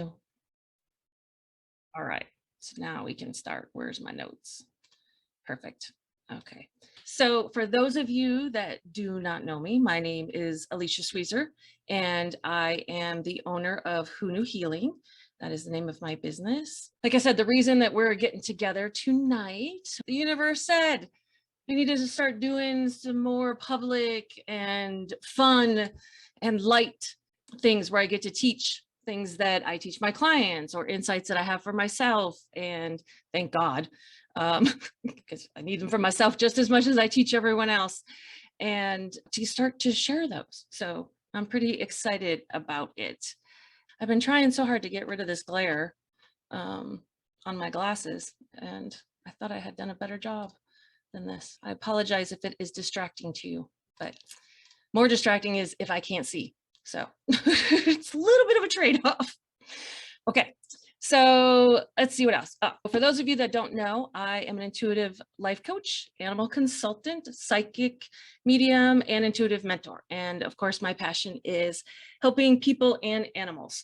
All right, so now we can start. Where's my notes? Perfect. Okay. So for those of you that do not know me, my name is Alicia Sweezer, and I am the owner of Who Knew Healing. That is the name of my business. Like I said, the reason that we're getting together tonight, the universe said we needed to start doing some more public and fun and light things where I get to teach things that I teach my clients or insights that I have for myself. And thank God, because I need them for myself just as much as I teach everyone else, and to start to share those. So I'm pretty excited about it. I've been trying so hard to get rid of this glare on my glasses, and I thought I had done a better job than this. I apologize if it is distracting to you, but more distracting is if I can't see. So it's a little bit of a trade-off. Okay, so let's see what else. For those of you that don't know, I am an intuitive life coach, animal consultant, psychic medium, and intuitive mentor. And of course, my passion is helping people and animals.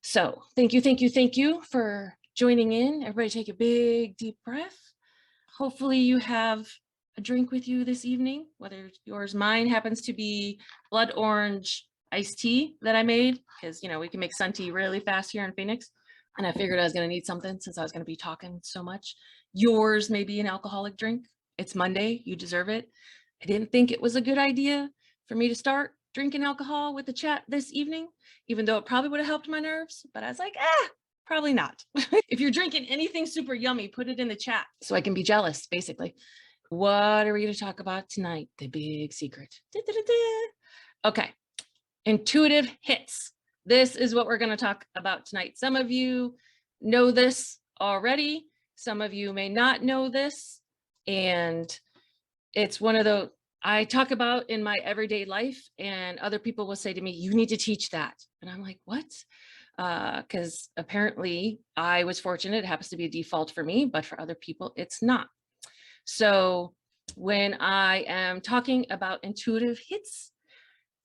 So thank you for joining in. Everybody take a big, deep breath. Hopefully you have a drink with you this evening, whether yours, mine happens to be blood orange iced tea that I made, because, you know, we can make sun tea really fast here in Phoenix. And I figured I was going to need something since I was going to be talking so much. Yours may be an alcoholic drink. It's Monday. You deserve it. I didn't think it was a good idea for me to start drinking alcohol with the chat this evening, even though it probably would have helped my nerves. But I was like, probably not. If you're drinking anything super yummy, put it in the chat so I can be jealous, basically. What are we going to talk about tonight? The big secret. Okay. Intuitive hits. This is what we're going to talk about tonight. Some of you know this already. Some of you may not know this. And it's one of the I talk about in my everyday life, and other people will say to me, you need to teach that. And I'm like, what? Because apparently I was fortunate. It happens to be a default for me, but for other people, it's not. So when I am talking about intuitive hits,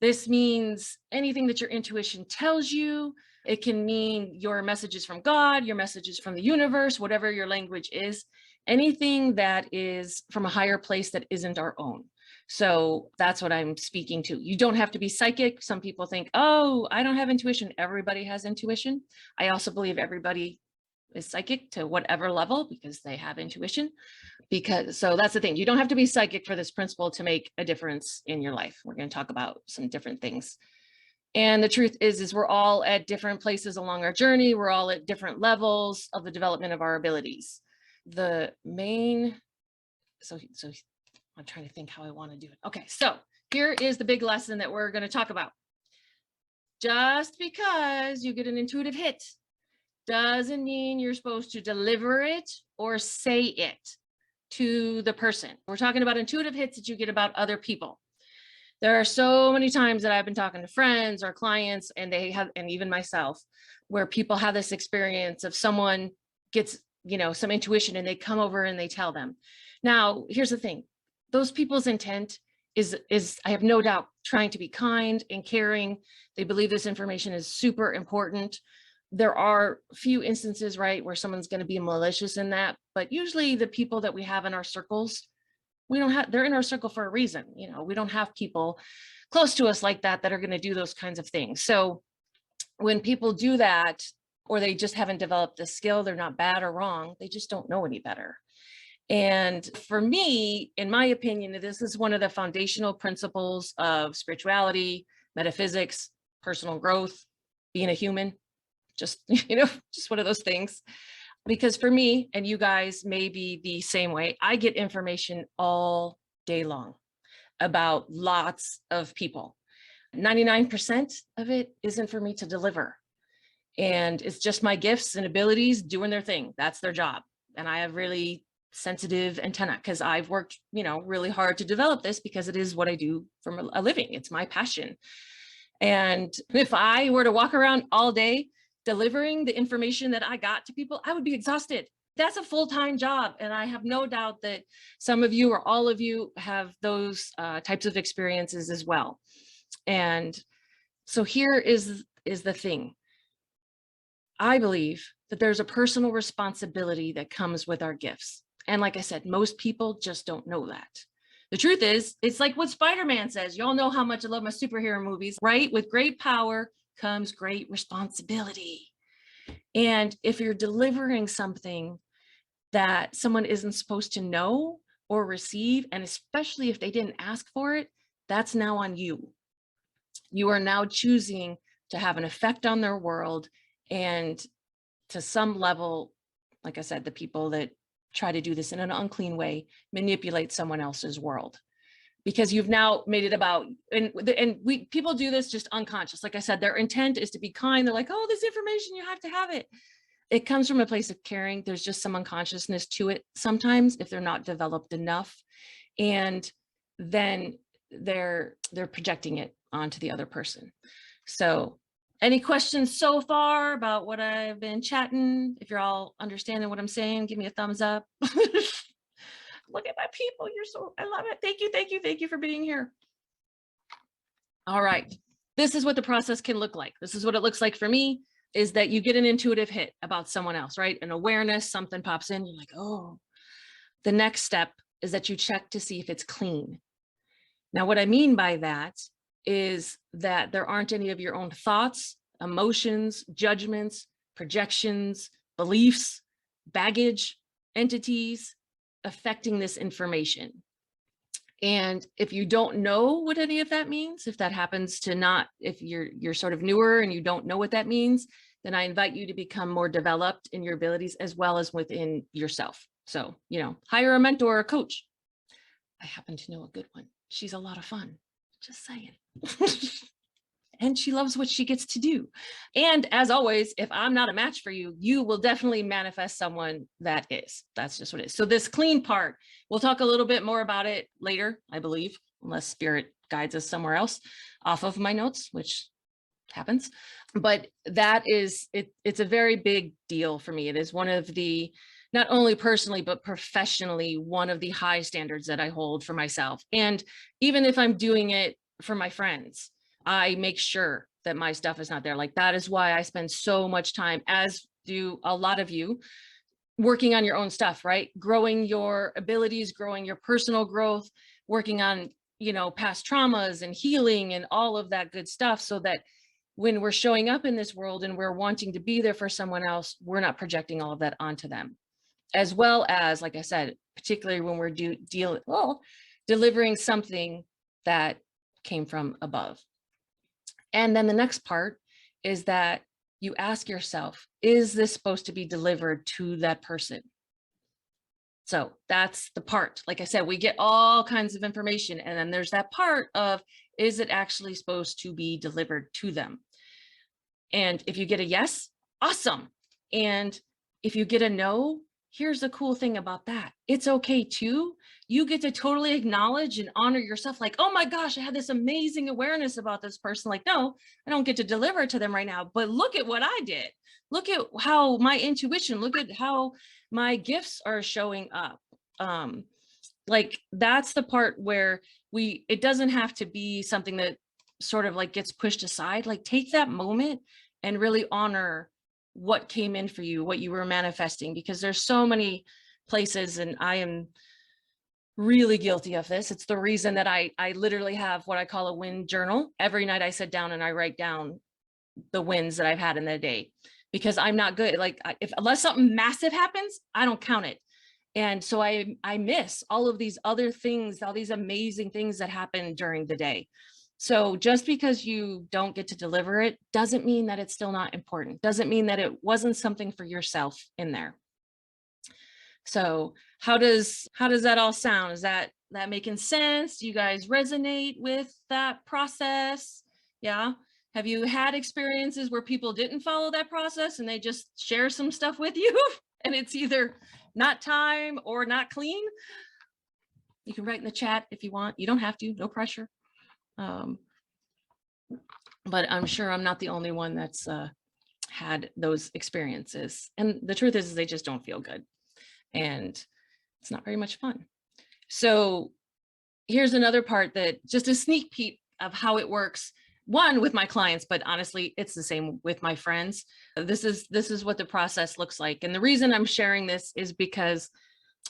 this means anything that your intuition tells you. It can mean your messages from God, your messages from the universe, whatever your language is, anything that is from a higher place that isn't our own. So that's what I'm speaking to. You don't have to be psychic. Some people think, oh, I don't have intuition. Everybody has intuition. I also believe everybody is psychic to whatever level because they have intuition. So that's the thing. You don't have to be psychic for this principle to make a difference in your life. We're going to talk about some different things. And the truth is we're all at different places along our journey. We're all at different levels of the development of our abilities. The main, so I'm trying to think how I want to do it. Okay, so here is the big lesson that we're going to talk about. Just because you get an intuitive hit doesn't mean you're supposed to deliver it or say it to the person. We're talking about intuitive hits that you get about other people. There are so many times that I've been talking to friends or clients, and they have, and even myself, where people have this experience of someone gets, you know, some intuition and they come over and they tell them. Now, here's the thing. Those people's intent is I have no doubt trying to be kind and caring. They believe this information is super important. There are a few instances, right, where someone's going to be malicious in that, but usually the people that we have in our circles, they're in our circle for a reason. You know, we don't have people close to us like that are going to do those kinds of things. So when people do that, or they just haven't developed the skill, they're not bad or wrong. They just don't know any better. And for me, in my opinion, this is one of the foundational principles of spirituality, metaphysics, personal growth, being a human. Just, you know, just one of those things. Because for me, and you guys may be the same way, I get information all day long about lots of people. 99% of it isn't for me to deliver. And it's just my gifts and abilities doing their thing. That's their job. And I have really sensitive antenna because I've worked, you know, really hard to develop this because it is what I do for a living. It's my passion. And if I were to walk around all day delivering the information that I got to people, I would be exhausted. That's a full-time job. And I have no doubt that some of you or all of you have those types of experiences as well. And so here is the thing. I believe that there's a personal responsibility that comes with our gifts. And like I said, most people just don't know that. The truth is, it's like what Spider-Man says. Y'all know how much I love my superhero movies, right? With great power comes great responsibility. And if you're delivering something that someone isn't supposed to know or receive, and especially if they didn't ask for it, that's now on you. You are now choosing to have an effect on their world, and to some level, like I said, the people that try to do this in an unclean way manipulate someone else's world, because you've now made it about, and people do this just unconscious. Like I said, their intent is to be kind. They're like, oh, this information, you have to have it. It comes from a place of caring. There's just some unconsciousness to it sometimes if they're not developed enough, and then they're projecting it onto the other person. So any questions so far about what I've been chatting? If you're all understanding what I'm saying, give me a thumbs up. Look at my people. I love it. Thank you, thank you, thank you for being here. All right. This is what the process can look like. This is what it looks like for me, is that you get an intuitive hit about someone else, right? An awareness, something pops in, you're like, oh. The next step is that you check to see if it's clean. Now, what I mean by that is that there aren't any of your own thoughts, emotions, judgments, projections, beliefs, baggage, entities affecting this information. And if you don't know what any of that means, if that happens to not, if you're sort of newer and you don't know what that means, then I invite you to become more developed in your abilities as well as within yourself. So, hire a mentor or a coach. I happen to know a good one. She's a lot of fun, just saying. And she loves what she gets to do. And as always, if I'm not a match for you, you will definitely manifest someone that is. That's just what it is. So this clean part, we'll talk a little bit more about it later, I believe, unless spirit guides us somewhere else off of my notes, which happens. But that is, it's a very big deal for me. It is one of the, not only personally, but professionally, one of the high standards that I hold for myself. And even if I'm doing it for my friends, I make sure that my stuff is not there. Like, that is why I spend so much time, as do a lot of you, working on your own stuff, right? Growing your abilities, growing your personal growth, working on, past traumas and healing and all of that good stuff, so that when we're showing up in this world and we're wanting to be there for someone else, we're not projecting all of that onto them. As well as, like I said, particularly when we're delivering something that came from above. And then the next part is that you ask yourself, is this supposed to be delivered to that person? So that's the part. Like I said, we get all kinds of information, and then there's that part of, is it actually supposed to be delivered to them? And if you get a yes, awesome. And if you get a no, here's the cool thing about that. It's okay too. You get to totally acknowledge and honor yourself. Like, oh my gosh, I had this amazing awareness about this person. Like, no, I don't get to deliver it to them right now, but look at what I did. Look at how my intuition, look at how my gifts are showing up. Like, that's the part where it doesn't have to be something that sort of like gets pushed aside. Like, take that moment and really honor what came in for you, what you were manifesting, because there's so many places, and I am really guilty of this. It's the reason that I literally have what I call a win journal. Every night I sit down and I write down the wins that I've had in the day, because I'm not good. Like, unless something massive happens, I don't count it. And so I miss all of these other things, all these amazing things that happen during the day. So just because you don't get to deliver it doesn't mean that it's still not important. Doesn't mean that it wasn't something for yourself in there. So how does that all sound? Is that making sense? Do you guys resonate with that process? Yeah. Have you had experiences where people didn't follow that process and they just share some stuff with you and it's either not time or not clean? You can write in the chat if you want. You don't have to, no pressure. But I'm sure I'm not the only one that's had those experiences. And the truth is they just don't feel good. And it's not very much fun. So here's another part, that just a sneak peek of how it works one with my clients, but honestly, it's the same with my friends. This is what the process looks like. And the reason I'm sharing this is because,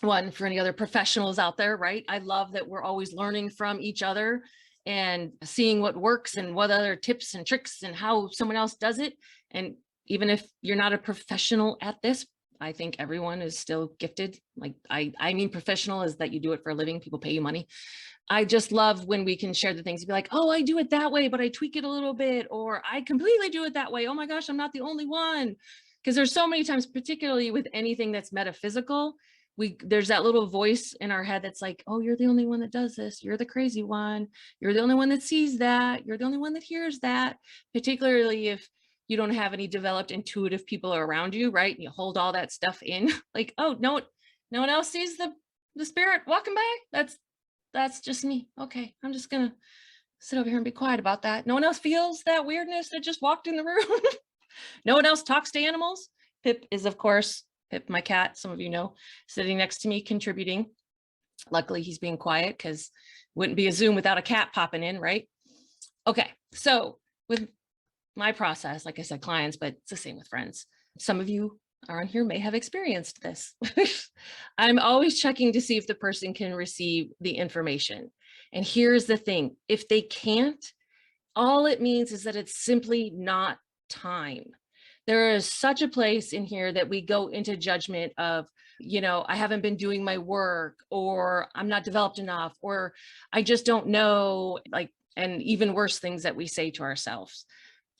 one, for any other professionals out there, right? I love that we're always learning from each other and seeing what works and what other tips and tricks and how someone else does it. And even if you're not a professional at this, I think everyone is still gifted. Like I mean, professional is that you do it for a living. People pay you money. I just love when we can share the things and be like, oh, I do it that way, but I tweak it a little bit, or I completely do it that way. Oh my gosh, I'm not the only one. Because there's so many times, particularly with anything that's metaphysical, there's that little voice in our head that's like, oh, you're the only one that does this. You're the crazy one. You're the only one that sees that. You're the only one that hears that, particularly if you don't have any developed intuitive people around you, right? And you hold all that stuff in like, oh, no one else sees the spirit walking by. That's just me. Okay, I'm just gonna sit over here and be quiet about that. No one else feels that weirdness that just walked in the room. No one else talks to animals. Pip is, of course, Pip, my cat, some of you know, sitting next to me, contributing. Luckily, he's being quiet because wouldn't be a Zoom without a cat popping in, right? Okay, so with my process, like I said, clients, but it's the same with friends. Some of you are on here may have experienced this. I'm always checking to see if the person can receive the information. And here's the thing, if they can't, all it means is that it's simply not time. There is such a place in here that we go into judgment of, I haven't been doing my work, or I'm not developed enough, or I just don't know, like, and even worse things that we say to ourselves.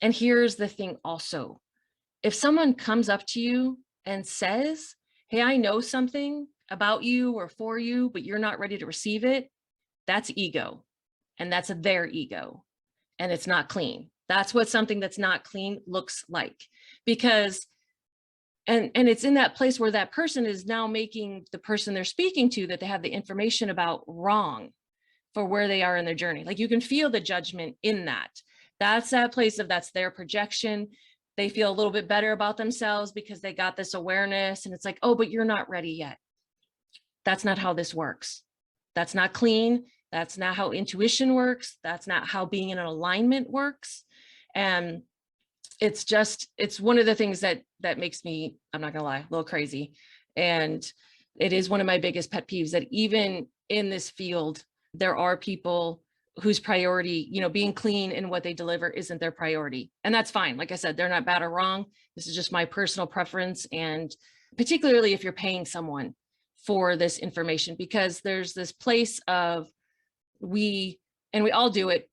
And here's the thing also, if someone comes up to you and says, hey, I know something about you or for you, but you're not ready to receive it, that's ego. And that's their ego. And it's not clean. That's what something that's not clean looks like. Because, and it's in that place where that person is now making the person they're speaking to that they have the information about wrong for where they are in their journey. Like you can feel the judgment in that. That's that place of that's their projection. They feel a little bit better about themselves because they got this awareness, and it's like, oh, but you're not ready yet. That's not how this works. That's not clean. That's not how intuition works. That's not how being in an alignment works. And it's one of the things that makes me, I'm not gonna lie, a little crazy. And it is one of my biggest pet peeves that even in this field, there are people whose priority, being clean in what they deliver isn't their priority. And that's fine. Like I said, they're not bad or wrong. This is just my personal preference. And particularly if you're paying someone for this information, because there's this place of we all do it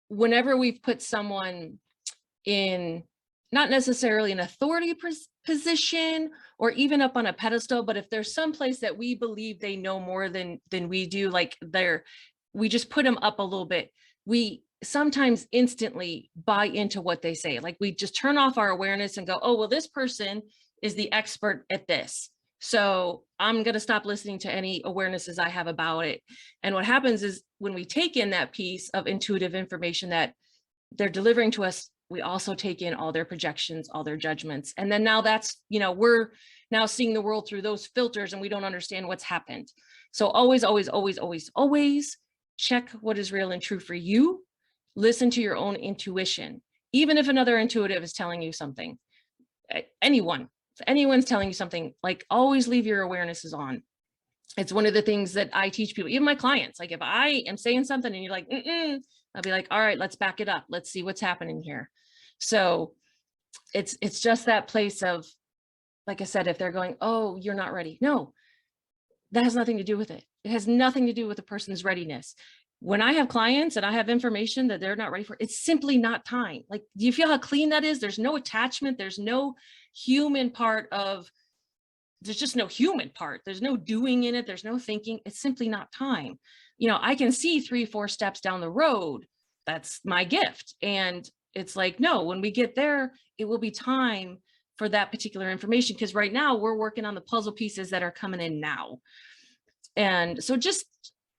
whenever we've put someone in not necessarily an authority position or even up on a pedestal, but if there's some place that we believe they know more than we do, like we just put them up a little bit. We sometimes instantly buy into what they say. Like we just turn off our awareness and go, oh, well, this person is the expert at this, so I'm going to stop listening to any awarenesses I have about it. And what happens is when we take in that piece of intuitive information that they're delivering to us, we also take in all their projections, all their judgments. And then now that's, we're now seeing the world through those filters and we don't understand what's happened. So always, always, always, always, always check what is real and true for you. Listen to your own intuition, even if another intuitive is telling you something. If anyone's telling you something, like always leave your awarenesses on. It's one of the things that I teach people, even my clients. Like if I am saying something and you're like, I'll be like, all right, let's back it up. Let's see what's happening here. So it's just that place of, like I said, if they're going, oh, you're not ready. No, that has nothing to do with it. It has nothing to do with the person's readiness. When I have clients and I have information that they're not ready for, it's simply not time. Like, do you feel how clean that is? There's no attachment. There's no human part of, there's just no human part. There's no doing in it. There's no thinking. It's simply not time. I can see 3-4 steps down the road. That's my gift. And it's like, no, when we get there, it will be time for that particular information. Because right now we're working on the puzzle pieces that are coming in now. And so just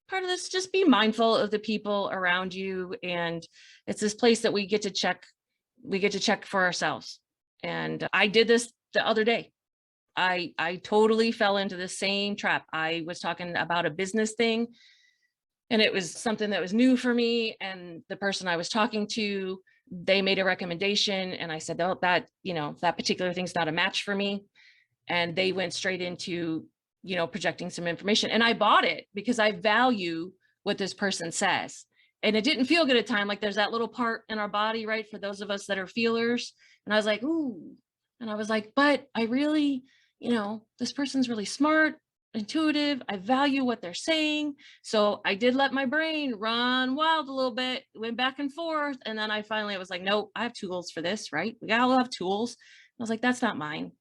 part of this, just be mindful of the people around you. And it's this place that we get to check for ourselves. And I did this the other day. I totally fell into the same trap. I was talking about a business thing And it was something that was new for me. And the person I was talking to, they made a recommendation. And I said, oh, that, that particular thing's not a match for me. And they went straight into, projecting some information. And I bought it because I value what this person says. And it didn't feel good at time. Like there's that little part in our body, right? For those of us that are feelers. And I was like, ooh. And I was like, but I really, this person's really smart, intuitive. I value what they're saying. So I did let my brain run wild a little bit, went back and forth. And then I was like, nope, I have tools for this, right? We all have tools. I was like, that's not mine.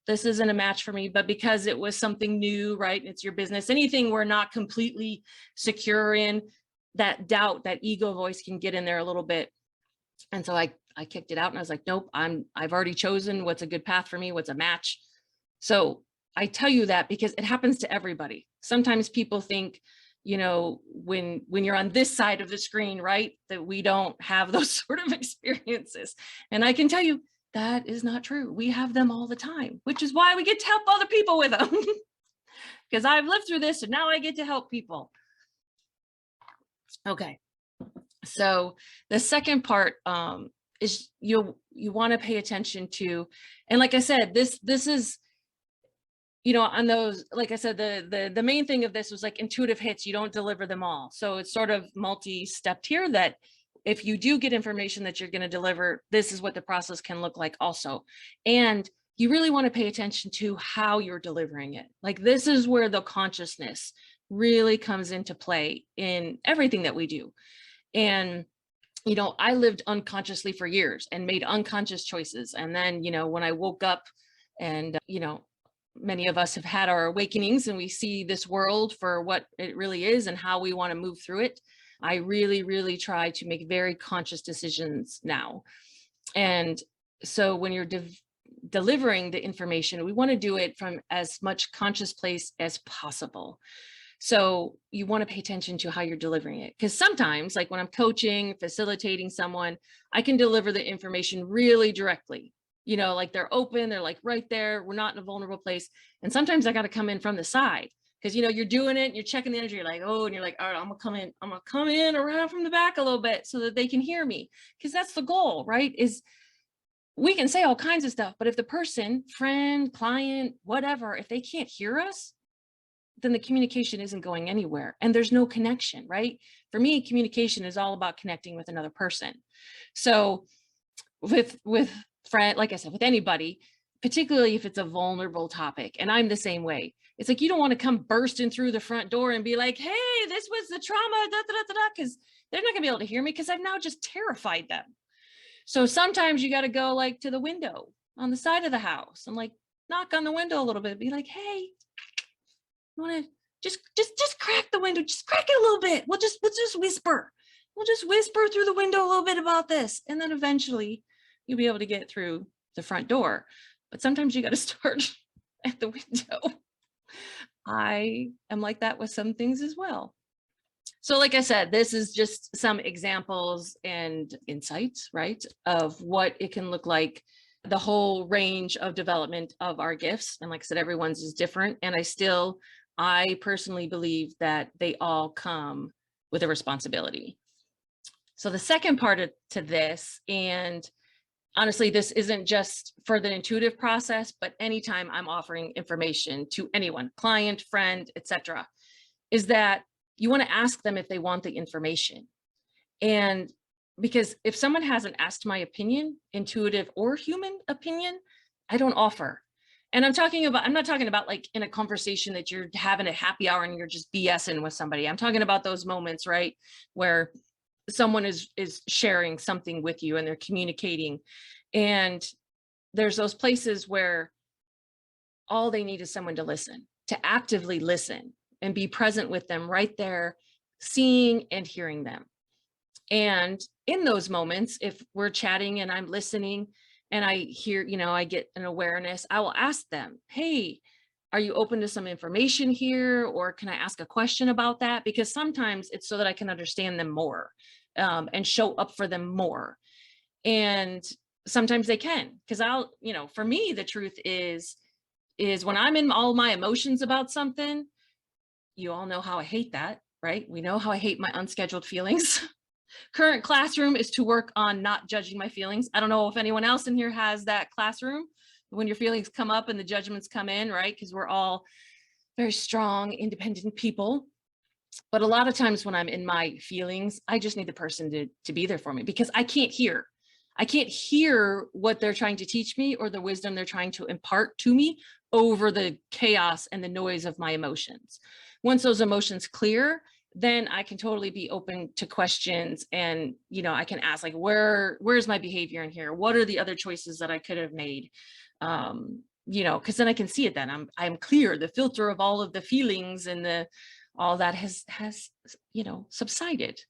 This isn't a match for me, but because it was something new, right? It's your business. Anything we're not completely secure in, that doubt, that ego voice can get in there a little bit. And so I kicked it out and I was like, nope, I've already chosen what's a good path for me, what's a match. So I tell you that because it happens to everybody. Sometimes people think, when you're on this side of the screen, right, that we don't have those sort of experiences. And I can tell you, that is not true. We have them all the time, which is why we get to help other people with them. Because I've lived through this and now I get to help people. Okay. So the second part is you want to pay attention to, and like I said, this is, on those, like I said, the main thing of this was like intuitive hits, you don't deliver them all. So it's sort of multi-stepped here that if you do get information that you're going to deliver, this is what the process can look like also. And you really want to pay attention to how you're delivering it. Like this is where the consciousness really comes into play in everything that we do. And, I lived unconsciously for years and made unconscious choices. And then, when I woke up and, many of us have had our awakenings and we see this world for what it really is and how we want to move through it. I really, really try to make very conscious decisions now. And so when you're delivering the information, we want to do it from as much conscious place as possible. So you want to pay attention to how you're delivering it. Because sometimes, like when I'm coaching, facilitating someone, I can deliver the information really directly. Like they're open, they're like right there. We're not in a vulnerable place. And sometimes I got to come in from the side. Because you're doing it, and you're checking the energy, you're like, oh, and you're like, all right, I'm gonna come in around from the back a little bit so that they can hear me. Because that's the goal, right? Is we can say all kinds of stuff, but if the person, friend, client, whatever, if they can't hear us, then the communication isn't going anywhere and there's no connection, right? For me, communication is all about connecting with another person. So with friend, like I said, with anybody, particularly if it's a vulnerable topic, and I'm the same way. It's like, you don't want to come bursting through the front door and be like, hey, this was the trauma, because they're not gonna be able to hear me because I've now just terrified them. So sometimes you got to go like to the window on the side of the house and like knock on the window a little bit, be like, hey, you want to just crack the window, just crack it a little bit. We'll just whisper. We'll just whisper through the window a little bit about this. And then eventually you'll be able to get through the front door. But sometimes you got to start at the window. I am like that with some things as well. So like I said, this is just some examples and insights, right, of what it can look like, the whole range of development of our gifts. And like I said, everyone's is different. And I personally believe that they all come with a responsibility. So the second part to this, and honestly, this isn't just for the intuitive process, but anytime I'm offering information to anyone, client, friend, etc., is that you want to ask them if they want the information. And because if someone hasn't asked my opinion, intuitive or human opinion, I don't offer. And I'm not talking about like in a conversation that you're having a happy hour and you're just BSing with somebody. I'm talking about those moments, right, where someone is sharing something with you and they're communicating. And there's those places where all they need is someone to listen, to actively listen and be present with them right there, seeing and hearing them. And in those moments, if we're chatting and I'm listening and I hear, I get an awareness, I will ask them, hey, are you open to some information here? Or can I ask a question about that? Because sometimes it's so that I can understand them more and show up for them more. And sometimes they can, because for me, the truth is when I'm in all my emotions about something, you all know how I hate that. right? We know how I hate my unscheduled feelings. Current classroom is to work on not judging my feelings. I don't know if anyone else in here has that classroom when your feelings come up and the judgments come in, right? Because we're all very strong, independent people. But a lot of times when I'm in my feelings, I just need the person to be there for me because I can't hear. I can't hear what they're trying to teach me or the wisdom they're trying to impart to me over the chaos and the noise of my emotions. Once those emotions clear, then I can totally be open to questions and, I can ask like, where's my behavior in here? What are the other choices that I could have made? Because then I can see it then. I'm clear. The filter of all of the feelings and all that has subsided.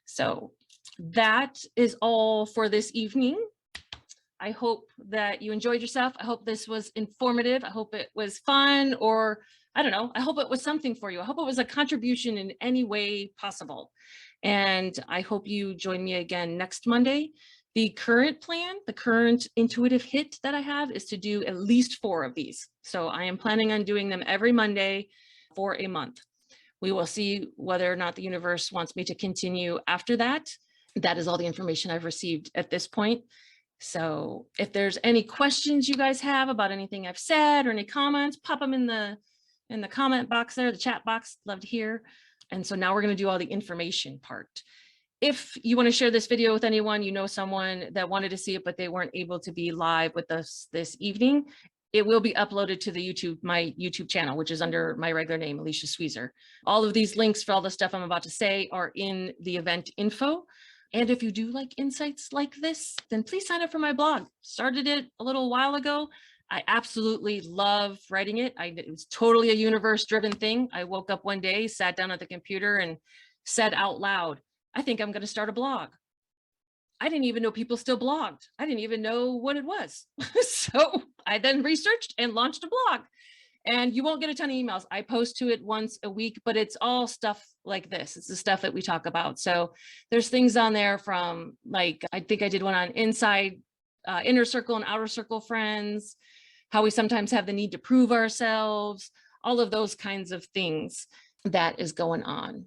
So that is all for this evening. I hope that you enjoyed yourself. I hope this was informative. I hope it was fun, or I don't know. I hope it was something for you. I hope it was a contribution in any way possible. And I hope you join me again next Monday. The current plan, the current intuitive hit that I have is to do at least 4 of these. So I am planning on doing them every Monday for a month. We will see whether or not the universe wants me to continue after that. That is all the information I've received at this point. So if there's any questions you guys have about anything I've said or any comments, pop them in the comment box there, the chat box. Love to hear. And so now we're going to do all the information part. If you want to share this video with anyone, someone that wanted to see it, but they weren't able to be live with us this evening, it will be uploaded to my YouTube channel, which is under my regular name, Alicia Sweezer. All of these links for all the stuff I'm about to say are in the event info. And if you do like insights like this, then please sign up for my blog. Started it a little while ago. I absolutely love writing it. It was totally a universe-driven thing. I woke up one day, sat down at the computer and said out loud, I think I'm going to start a blog. I didn't even know people still blogged. I didn't even know what it was. So I then researched and launched a blog. And you won't get a ton of emails. I post to it once a week, but it's all stuff like this. It's the stuff that we talk about. So there's things on there from I think I did one on inner circle and outer circle friends, how we sometimes have the need to prove ourselves, all of those kinds of things that is going on.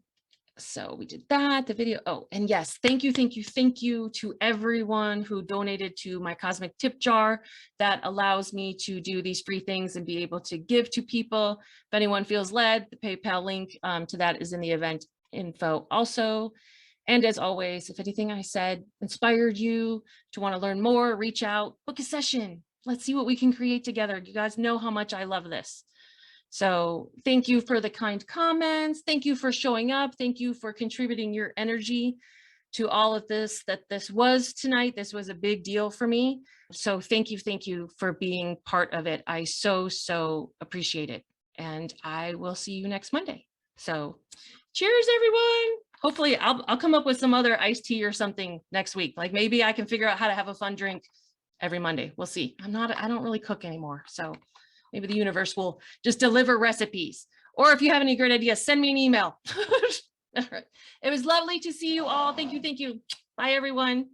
So we did that, the video. Oh, and yes, thank you to everyone who donated to my cosmic tip jar. That allows me to do these free things and be able to give to people. If anyone feels led, the PayPal link to that is in the event info also. And as always, if anything I said inspired you to want to learn more, reach out, book a session. Let's see what we can create together. You guys know how much I love this. So thank you for the kind comments. Thank you for showing up. Thank you for contributing your energy to all of this, that this was tonight. This was a big deal for me. So thank you for being part of it. I so appreciate it. And I will see you next Monday. So cheers, everyone. Hopefully I'll come up with some other iced tea or something next week. Like maybe I can figure out how to have a fun drink every Monday. We'll see. I don't really cook anymore. So maybe the universe will just deliver recipes. Or if you have any great ideas, send me an email. All right. It was lovely to see you all. Thank you. Bye, everyone.